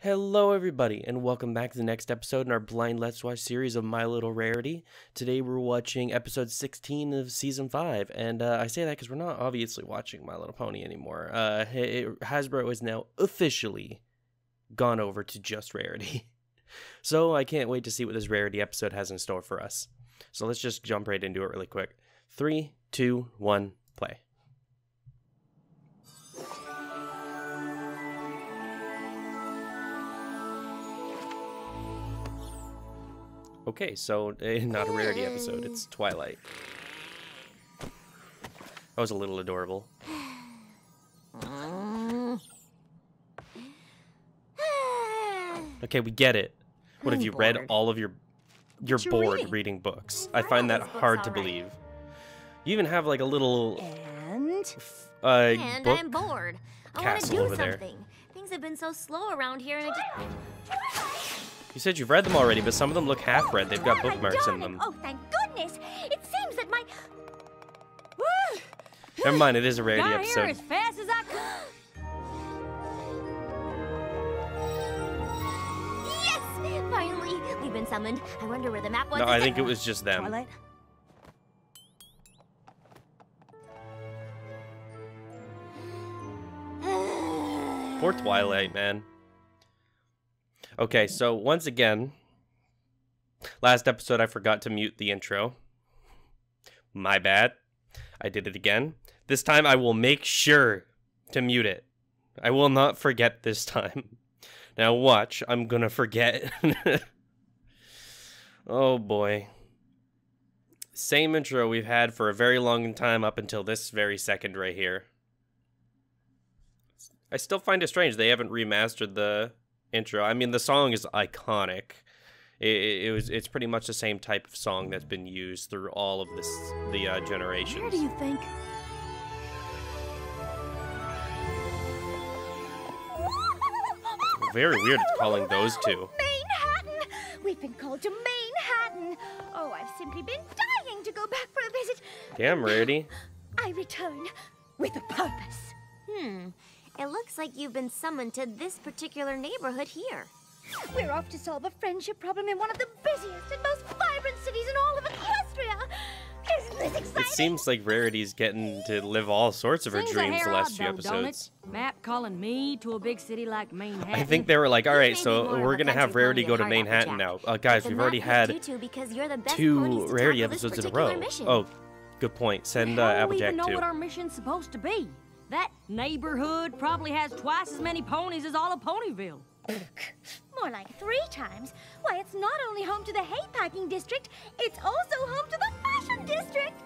Hello everybody, and welcome back to the next episode in our blind Let's Watch series of My Little Rarity. Today we're watching episode 16 of season 5, and I say that because we're not obviously watching My Little Pony anymore. HASBRO is now officially gone over to just Rarity. So I can't wait to see what this Rarity episode has in store for us. So let's just jump right into it really quick. 3, 2, 1, play. Okay, so not a Rarity episode, it's Twilight. That was a little adorable. Okay, we get it. What, have you read all of your... You're bored reading books. I find that hard to believe. You even have like a little... And book I'm bored. I want to do something. Things have been so slow around here and I just... You said you've read them already, but some of them look half-read. They've got bookmarks in them. Oh, thank goodness! It seems that my... Never mind, it is a Rarity Got episode. Here as fast as I could. Yes! Finally, we've been summoned. I wonder where the map was. No, I think it was just them. Twilight? Poor Twilight, man. Okay, so once again, last episode I forgot to mute the intro. My bad. I did it again. This time I will make sure to mute it. I will not forget this time. Now watch, I'm gonna forget. Oh boy. Same intro we've had for a very long time up until this very second right here. I still find it strange they haven't remastered the intro. I mean, the song is iconic. It's pretty much the same type of song that's been used through all of the generations. Where do you think? Very weird calling those two. Manhattan! We've been called to Manhattan. Oh, I've simply been dying to go back for a visit. Damn, Rarity. I return with a purpose. It looks like you've been summoned to this particular neighborhood here. We're off to solve a friendship problem in one of the busiest and most vibrant cities in all of Equestria. Isn't this exciting? It seems like Rarity's getting to live all sorts of her dreams the last few episodes. Map calling me to a big city like Manhattan. I think they were like, all right, so we're going to have Rarity go to Manhattan now. Guys, we've already had 2 Rarity episodes in a row. Oh, good point. Send Applejack know too. What our mission's supposed to be. That neighborhood probably has twice as many ponies as all of Ponyville. More like 3 times. Why, it's not only home to the hay packing district, it's also home to the fashion district.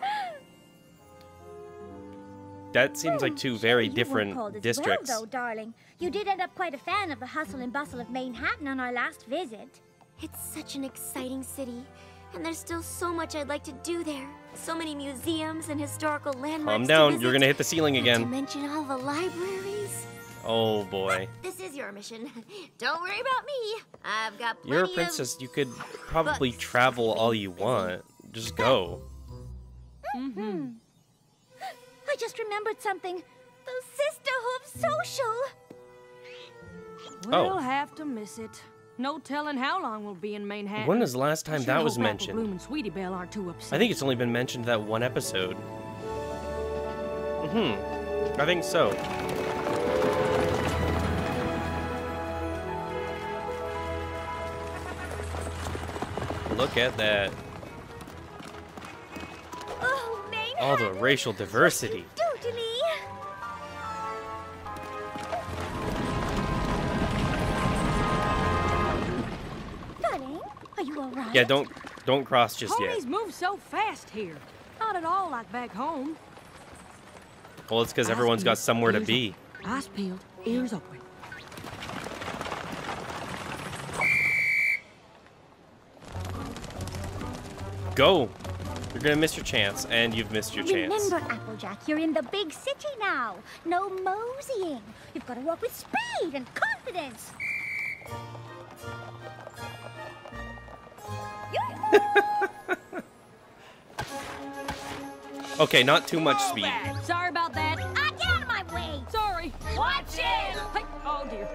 That seems like 2 very different districts. Well, though, darling. You did end up quite a fan of the hustle and bustle of Manhattan on our last visit. It's such an exciting city, and there's still so much I'd like to do there. So many museums and historical landmarks. Calm down, you're gonna hit the ceiling again. Not to mention all the libraries. Oh boy. But this is your mission. Don't worry about me. I've got plenty You're a princess. You could probably travel all you want. Just go. I just remembered something. The Sisterhood Social. We'll have to miss it. No telling how long we'll be in Manhattan. When was the last time that was mentioned? Bloom and Sweetie Belle aren't too upset. I think it's only been mentioned that one episode. I think so. Look at that. Oh, Manhattan. All the racial diversity. Do to me. Darling, are you all right? Yeah, don't cross just yet. Ponies move so fast here. Not at all like back home. Well, it's because everyone's got somewhere to be. Eyes peeled, ears open. Go. You're gonna miss your chance, and you've missed your chance. Remember, Applejack, you're in the big city now. No moseying. You've got to walk with speed and confidence. Okay, not too much speed. Sorry about that. Get out of my way. Sorry. Watch it. Hey, oh dear.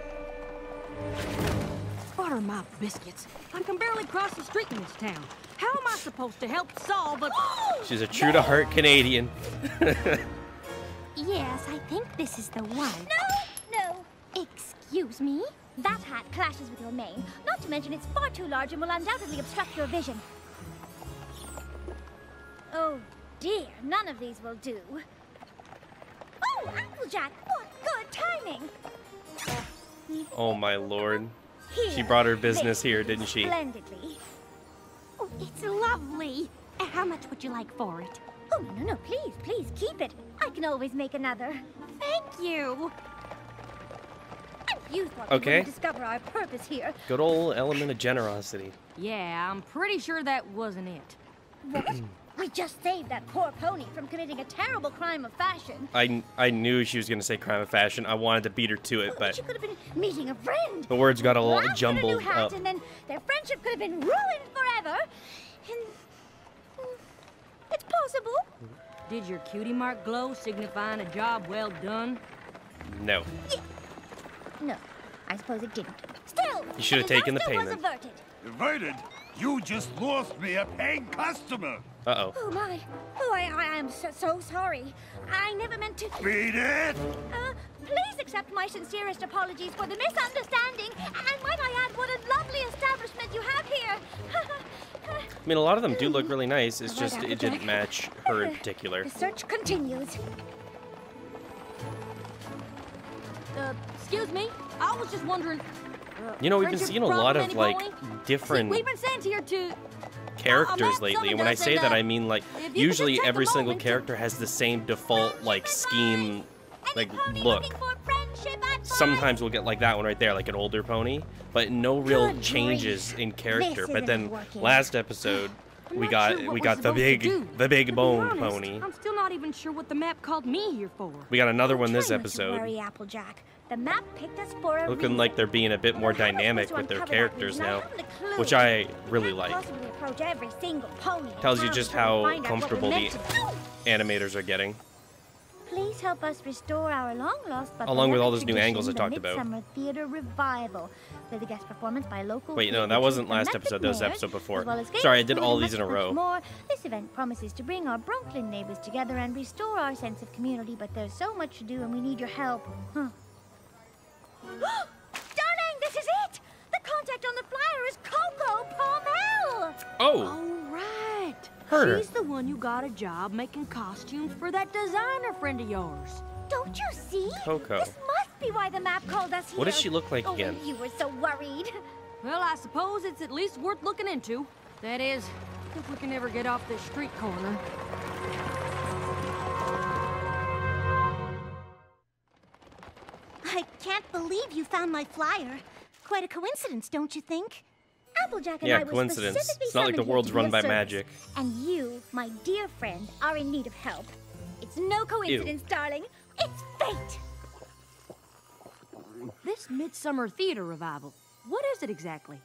Butter my biscuits. I can barely cross the street in this town. How am I supposed to help solve a... She's a true-to-heart Canadian. Yes, I think this is the one. No! Excuse me? That hat clashes with your mane. Not to mention it's far too large and will undoubtedly obstruct your vision. Oh dear, none of these will do. Oh, Applejack, what good timing! Oh my lord. Here, She brought her business this here, is didn't she? Splendidly. Oh, it's lovely. How much would you like for it? Oh, no, please, keep it. I can always make another. Thank you. And you thought we wouldn't discover our purpose here. Good old element of generosity. Yeah, I'm pretty sure that wasn't it. What? We just saved that poor pony from committing a terrible crime of fashion. I knew she was going to say crime of fashion. I wanted to beat her to it, but She could have been meeting a friend. the words got a little Laughed at a jumbled new hat, up. and then their friendship could have been ruined forever. And it's possible. Did your cutie mark glow signifying a job well done? No. No, I suppose it didn't. Still, You should have taken the disaster payment. was averted. Averted? You just lost me a paying customer. Uh-oh. Oh my! Oh, I am so sorry. I never meant to. Beat it! Please accept my sincerest apologies for the misunderstanding. And might I add, what a lovely establishment you have here. I mean, a lot of them do look really nice. It's Right, just it didn't Applejack. match her in particular. The search continues. Excuse me? I was just wondering... You know, we've been friendship seeing a lot problem, of, any like, pony? different We've been sent here to... characters ma'am, lately. And when I say that, I mean, like, usually every single character has the same default, like, scheme, like, look. Sometimes we'll get like that one right there, like an older pony, but no real Good changes grief. in character. This But then isn't working. last episode, I'm we not got sure what we we're got the supposed to do. big To be bone honest, pony. I'm still not even sure what the map called me here for. We got another one this Try not to episode. worry, Applejack. The map picked us for a Looking reason. like they're being a bit more How am I dynamic supposed with to their uncover that characters reason? I now, haven't a clue. which I really Can't like. possibly approach every single pony in Tells you town just until we how find out what we're comfortable the meant to do. animators are getting. Please help us restore our long-lost but Along with all beloved those new angles I tradition, talked the about. Midsummer Theater Revival, with a guest performance by local Wait, no, theater that wasn't troupe and last Memphis episode, that was the mayors, episode before. as well as games, Sorry, I did food, all and these in a much, row. much more. This event promises to bring our Brooklyn neighbors together and restore our sense of community, but there's so much to do and we need your help. Huh. Darling, this is it! The contact on the flyer is Coco Palmel! Oh, Oh, right. Her. She's the one who got a job making costumes for that designer friend of yours. Don't you see? Coco. This must be why the map called us here. What does she look like Oh, again? You were so worried. Well, I suppose it's at least worth looking into. That is, if we can ever get off this street corner. I can't believe you found my flyer. Quite a coincidence, don't you think? Applejack and Yeah, I were coincidence. specifically It's not like the summoned here world's to be run of by service. magic. And you, my dear friend, are in need of help. It's no coincidence, darling. It's fate. This Midsummer Theater Revival, what is it exactly?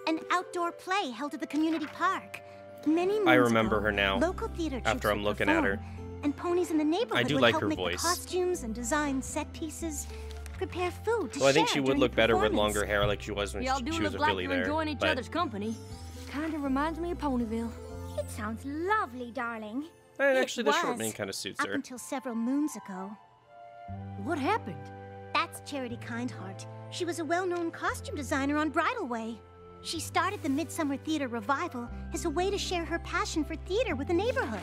An outdoor play held at the community park. Many moons I remember ago, her now, Local theater after troops I'm would looking at her. perform, and ponies in the neighborhood do would like help her make voice. the costumes and design set pieces, prepare food to Well, I think share she would during look the better with performance. longer hair like she was when Y'all do she was look with like Billy you're there. enjoying each but other's company. Kind of reminds me of Ponyville. It sounds lovely, darling. actually, the short was, mane kind of suits up her. until several moons ago. What happened? That's Charity Kindheart. She was a well-known costume designer on Bridal Way. She started the Midsummer Theater Revival as a way to share her passion for theater with the neighborhood.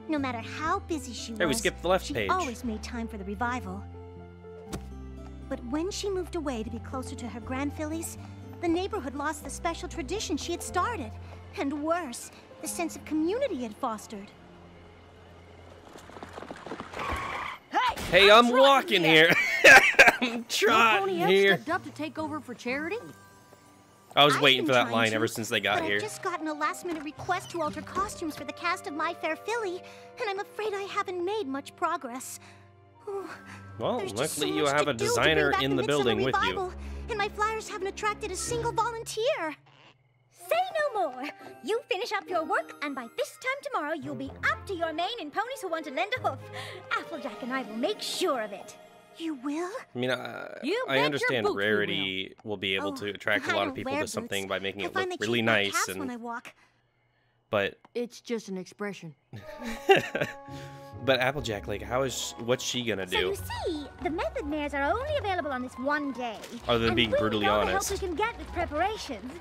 No matter how busy she was, Hey, we skipped the left she page. always made time for the revival. But when she moved away to be closer to her grandfillies, the neighborhood lost the special tradition she had started. And worse, the sense of community it fostered. Hey, I'm walking here. I'm No trotting pony else here. stepped up to take over for Charity? I was I've waiting been for that trying line to, ever since they got but here. I've just gotten a last-minute request to alter costumes for the cast of My Fair Filly, and I'm afraid I haven't made much progress. Oh, Well, there's just luckily so you much have to a do to designer bring back in the Midsummer building with you. Revival, and my flyers haven't attracted a single volunteer. Say no more. You finish up your work, and by this time tomorrow, you'll be up to your mane in ponies who want to lend a hoof. Applejack and I will make sure of it. You will? I mean, I understand Rarity will be able to attract a lot of people to something by making it look really nice, when I walk. But it's just an expression. But Applejack, like, what's she gonna do? So you see, the method mares are only available on this one day. Other than being brutally honest. We can get with preparations.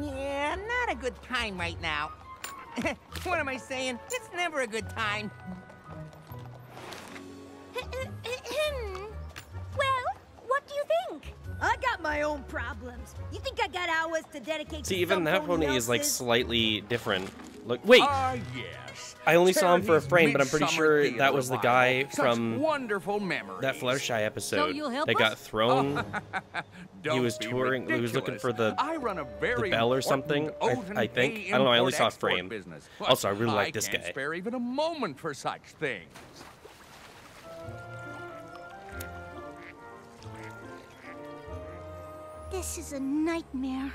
Yeah, not a good time right now. What am I saying? It's never a good time. Well, what do you think? I got my own problems. You think I got hours to dedicate See, to even that pony else's? is like slightly different. Look, wait. Yes. I only saw him for a frame, but I'm pretty Midsummer sure that was the guy Such from wonderful memories. that Fluttershy episode you'll help that got us? thrown. Don't He was be touring. He was looking ridiculous. for the I run a very bell or important something. ocean I think. pay I don't know. I only saw a import-export frame. business. Also, I really like this can't guy. spare even a moment for such things. This is a nightmare.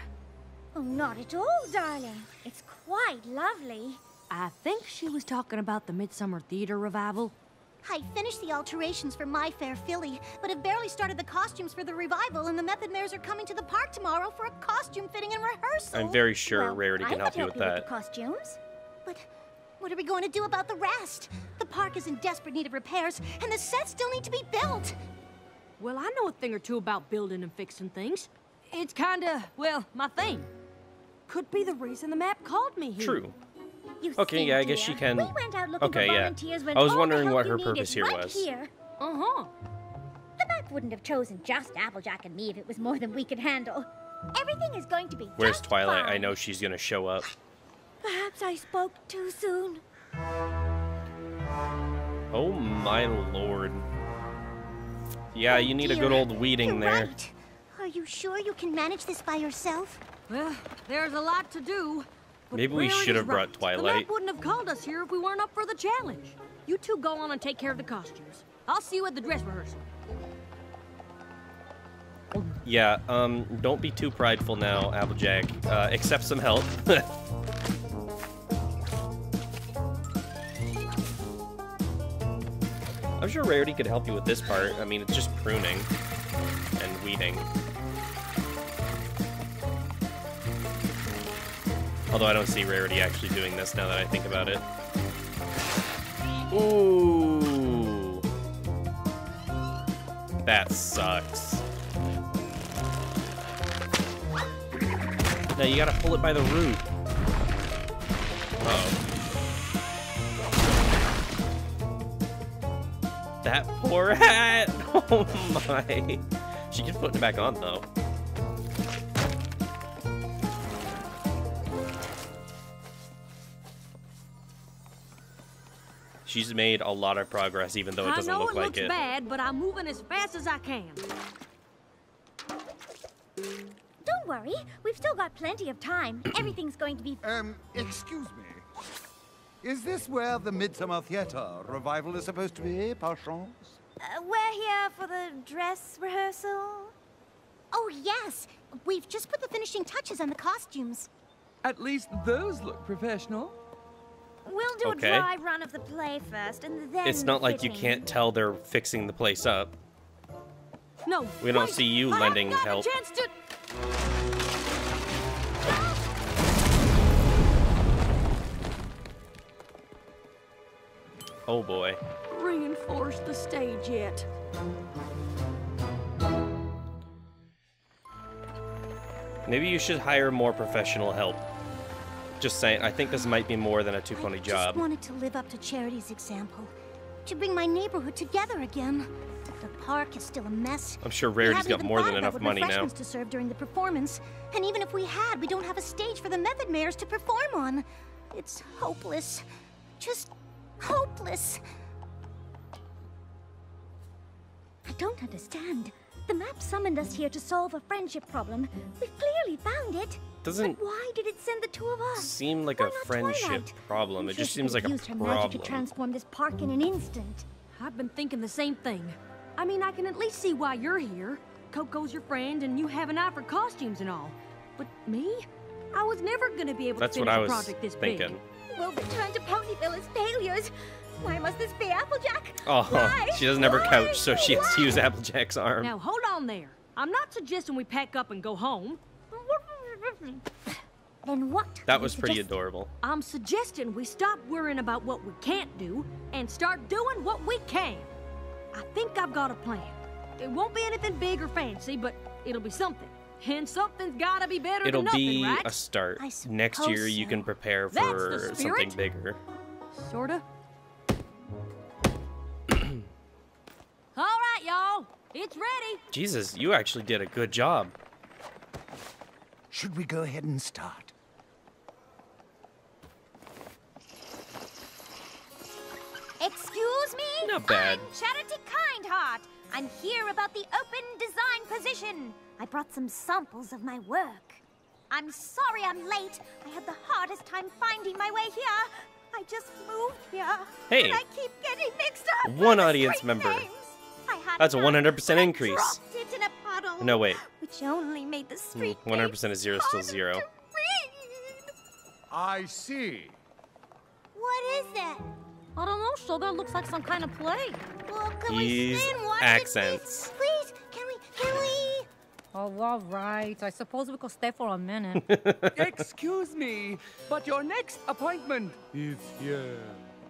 Oh, not at all, darling. It's quite lovely. I think she was talking about the Midsummer Theater revival. I finished the alterations for My Fair Philly, but have barely started the costumes for the revival, and the method mares are coming to the park tomorrow for a costume fitting and rehearsal. I'm very sure Well, Rarity can help you with that. the costumes. But what are we going to do about the rest? The park is in desperate need of repairs, and the sets still need to be built. Well, I know a thing or two about building and fixing things. It's kinda, well, my thing. Could be the reason the map called me here. True. You Okay, see, yeah, I guess dear, she can. We went out looking Okay, for yeah. volunteers when I was all the wondering help what you her need purpose is here right was. Here. Uh-huh. The map wouldn't have chosen just Applejack and me if it was more than we could handle. Everything is going to be Where's just Twilight? fine. I know she's gonna show up. Perhaps I spoke too soon. Oh my lord. Yeah, you need a good Dear, old weeding you're there. Right. Are you sure you can manage this by yourself? Well, there's a lot to do. But Maybe we Rarity's should have brought right. The Twilight. map wouldn't have called us here if we weren't up for the challenge. You two go on and take care of the costumes. I'll see you at the dress rehearsal. Yeah, don't be too prideful now, Applejack. Accept some help. I'm sure Rarity could help you with this part. I mean, it's just pruning and weeding. Although I don't see Rarity actually doing this now that I think about it. Ooh. That sucks. Now you gotta pull it by the root. Uh-oh. That poor hat! Oh my. She keeps putting it back on though. She's made a lot of progress even though it doesn't look like it. I know it looks bad, but I'm moving as fast as I can. Don't worry, we've still got plenty of time. Everything's going to be... Excuse me. Is this where the Midsummer Theater revival is supposed to be, par chance? we're here for the dress rehearsal. Oh, yes. We've just put the finishing touches on the costumes. At least those look professional. We'll do Okay. a dry run of the play first, and then It's not like you fitting. can't tell they're fixing the place up. No, We don't wait, see you I lending haven't help. gotten a chance to... Oh boy. reinforce the stage yet. Maybe you should hire more professional help. Just saying, I think this might be more than a two-pony I job. just wanted to live up to Charity's example. To bring my neighborhood together again. The park is still a mess. I'm sure We Rarity's haven't got even more thought than about enough what money now. refreshments to serve during the performance. And even if we had, we don't have a stage for the method mares to perform on. It's hopeless. Just hopeless. I don't understand. The map summoned us here to solve a friendship problem. We've clearly found it. Doesn't But why did it send the two of us? seem like Why a not friendship Twilight? problem. I'm It sure just she seems could like a have used her magic to problem. transform this park in an instant. I've been thinking the same thing. I mean, I can at least see why you're here. Coco's your friend, and you have an eye for costumes and all. But me? I was never gonna be able That's to what finish I a was project this thinking. big. We'll return to Ponyville as failures. Why must this be Applejack? Oh, Why? she doesn't have her Why? couch, so she has to Why? use Applejack's arm. Now, hold on there. I'm not suggesting we pack up and go home. Then what? That do was you pretty suggest? adorable. I'm suggesting we stop worrying about what we can't do and start doing what we can. I think I've got a plan. It won't be anything big or fancy, but it'll be something. And something's gotta be better It'll than nothing, be right? a start. I suppose Next year, you so. can prepare That's for the something spirit. bigger. Sorta. All right, y'all. It's ready. Jesus, you actually did a good job. Should we go ahead and start? Excuse me? Not bad. I'm Charity Kindheart. I'm here about the open design position. I brought some samples of my work. I'm sorry I'm late. I had the hardest time finding my way here. I just moved here. Hey. And I keep getting mixed up. One with the audience street member. names. I had That's a enough, 100% but I increase. dropped it in a puddle. No, wait. Which only made the street 100% is zero, still names zero. harder to read. I see. What is that? I don't know, Sugar. Looks like some kind of play. Well, can He's we spin one? accents. Please, can we? Oh, all right. I suppose we could stay for a minute. Excuse me, but your next appointment is here.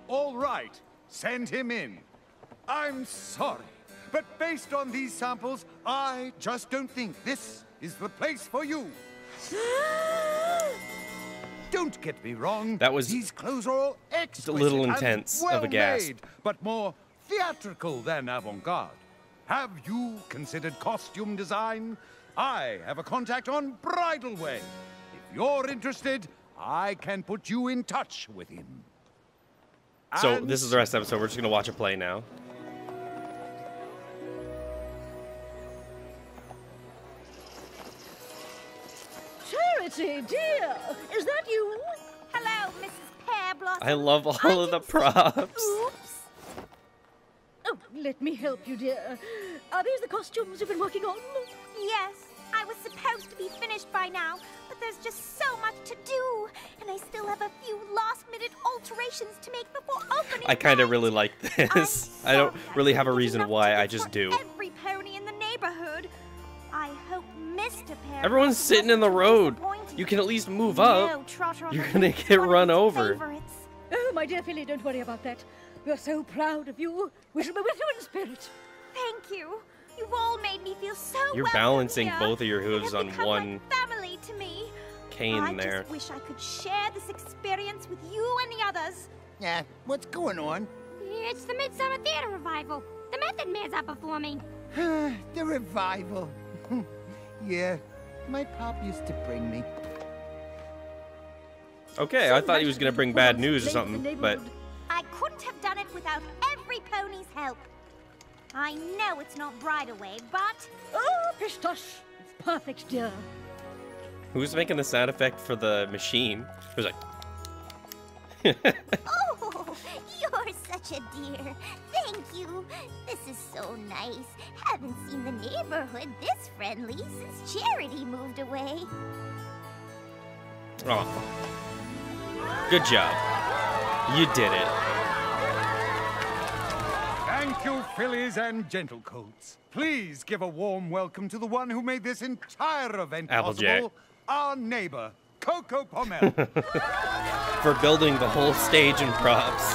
All right, send him in. I'm sorry, but based on these samples, I just don't think this is the place for you. Don't get me wrong. That was these clothes are all exquisite little and intense of a well gasp. made, but more theatrical than avant-garde. Have you considered costume design? I have a contact on Bridal Way. If you're interested, I can put you in touch with him. So And this is the rest of the episode. We're just gonna watch a play now. Charity, dear, is that you? Hello, Mrs. Pear Blossom. I love all of the props. Oops. Oh, let me help you, dear. Are these the costumes you've been working on? Yes, I was supposed to be finished by now, but there's just so much to do, and I still have a few last-minute alterations to make before opening. I kind of night. really like this. I don't really have a reason why. I just do. Every pony in the neighborhood. I hope Mr. Pear. Everyone's Blossom sitting in the wasn't road. disappointed. You can at least move No, up. Trotter on You're the gonna Loop's get one of run his over. favorites. Oh, my dear Philly, don't worry about that. We're so proud of you. We shall be with you in spirit. Thank you. You've all made me feel so You're welcome balancing here. both of your It hooves has on become one like family to me. cane I there. just wish I could share this experience with you and the others. Yeah, what's going on? It's the Midsummer Theater Revival. The Method Man's are performing. The revival. Yeah, my pop used to bring me. Okay, I thought he was gonna bring bad news or something, but I couldn't have done it without every pony's help. I know it's not Bridal Way, but Oh, pish tush. It's perfect, dear. who's making the sound effect for the machine? It was like, oh, you're such a dear. Thank you. This is so nice. Haven't seen the neighborhood this friendly since Charity moved away. oh, good job. You did it. Thank you, fillies and gentlecoats. Please give a warm welcome to the one who made this entire event Applejack. possible, our neighbor, Coco Pommel. For building the whole stage and props.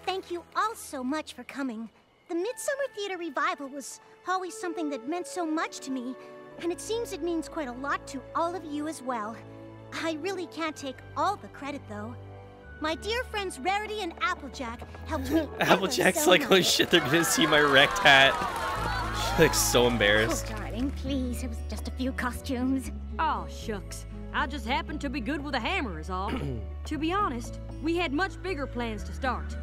Thank you all so much for coming. The Midsummer Theater Revival was always something that meant so much to me, and it seems it means quite a lot to all of you as well. I really can't take all the credit, though. My dear friends Rarity and Applejack helped me Applejack's so like, much. oh shit, they're gonna see my wrecked hat. She looks so embarrassed. Oh, darling, please. It was just a few costumes. Oh, shucks. I just happened to be good with a hammer is all. To be honest, we had much bigger plans to start.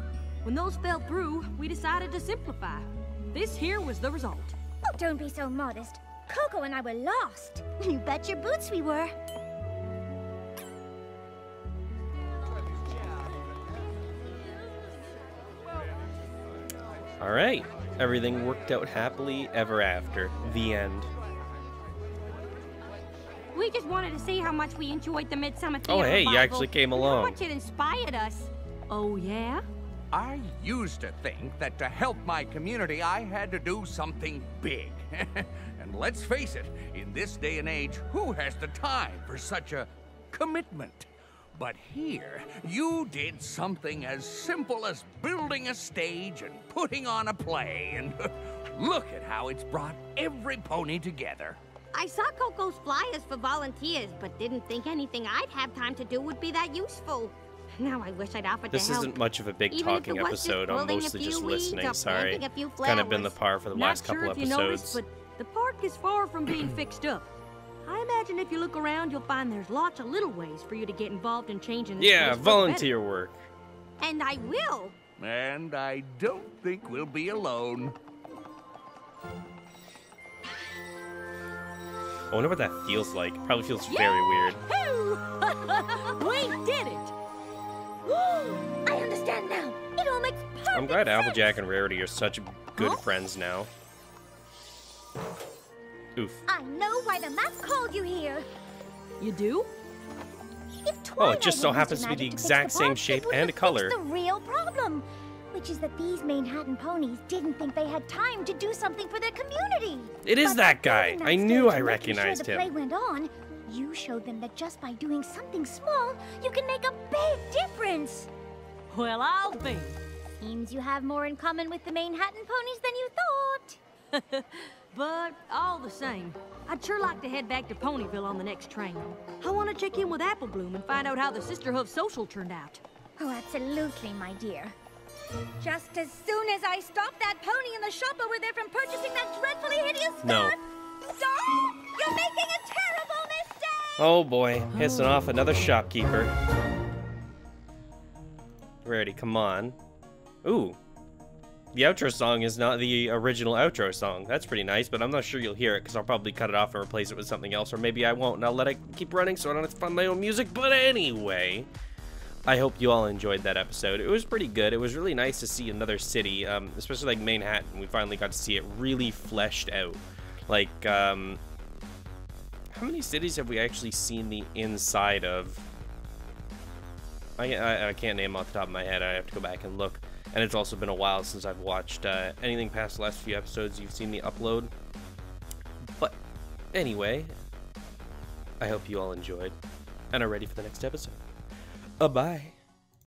When those fell through, we decided to simplify. This here was the result. Oh, don't be so modest. Coco and I were lost. You bet your boots we were. All right, everything worked out happily ever after. The end. We We just wanted to see how much we enjoyed the Midsummer Theater Oh, hey, you Revival, actually came and along. how much it inspired us. Oh, yeah? I used to think that to help my community, I had to do something big. And let's face it, in this day and age, who has the time for such a commitment? But here, you did something as simple as building a stage and putting on a play, and look at how it's brought every pony together. I saw Coco's flyers for volunteers, but didn't think anything I'd have time to do would be that useful. Now I wish I'd offered This to help. isn't much of a big Even if talking it was just episode. I'm pulling a mostly few just weeds listening. or Sorry. planting a few Kind of been the flowers. par for the Not last sure couple if you episodes. noticed, but the park is far from being fixed up. I imagine if you look around, you'll find there's lots of little ways for you to get involved in changing this Yeah, place for the volunteer work. And I will. And I don't think we'll be alone. I wonder what that feels like. Probably feels very weird. We did it! I understand now. It all makes perfect I'm glad sense. Applejack and Rarity are such good friends now. Oof. I know why the map called you here. You do? If Oh, it just Twilight so had happens used to be the magic fix exact the same park, shape it would and have color. fixed the real problem, which is that these Manhattan ponies didn't think they had time to do something for their community. It is But that by guy. building that I knew stage I and making recognized sure him. the play went on. You showed them that just by doing something small, you can make a big difference. Well, I'll be. Seems you have more in common with the Manhattan ponies than you thought. But all the same, I'd sure like to head back to Ponyville on the next train. I want to check in with Apple Bloom and find out how the Sisterhood social turned out. Oh, absolutely, my dear. Just as soon as I stop that pony in the shop over there from purchasing that dreadfully hideous No. stuff. Stop! You're making a terrible mistake! Oh boy, pissing off another shopkeeper. Rarity, come on. Ooh. The outro song is not the original outro song. That's pretty nice, but I'm not sure you'll hear it because I'll probably cut it off and replace it with something else, or maybe I won't and I'll let it keep running so I don't have to find my own music. But anyway, I hope you all enjoyed that episode. It was pretty good. It was really nice to see another city, especially like Manhattan. We finally got to see it really fleshed out. Like, how many cities have we actually seen the inside of? I can't name off the top of my head. I have to go back and look. And it's also been a while since I've watched anything past the last few episodes you've seen me upload. But anyway, I hope you all enjoyed and are ready for the next episode. Bye.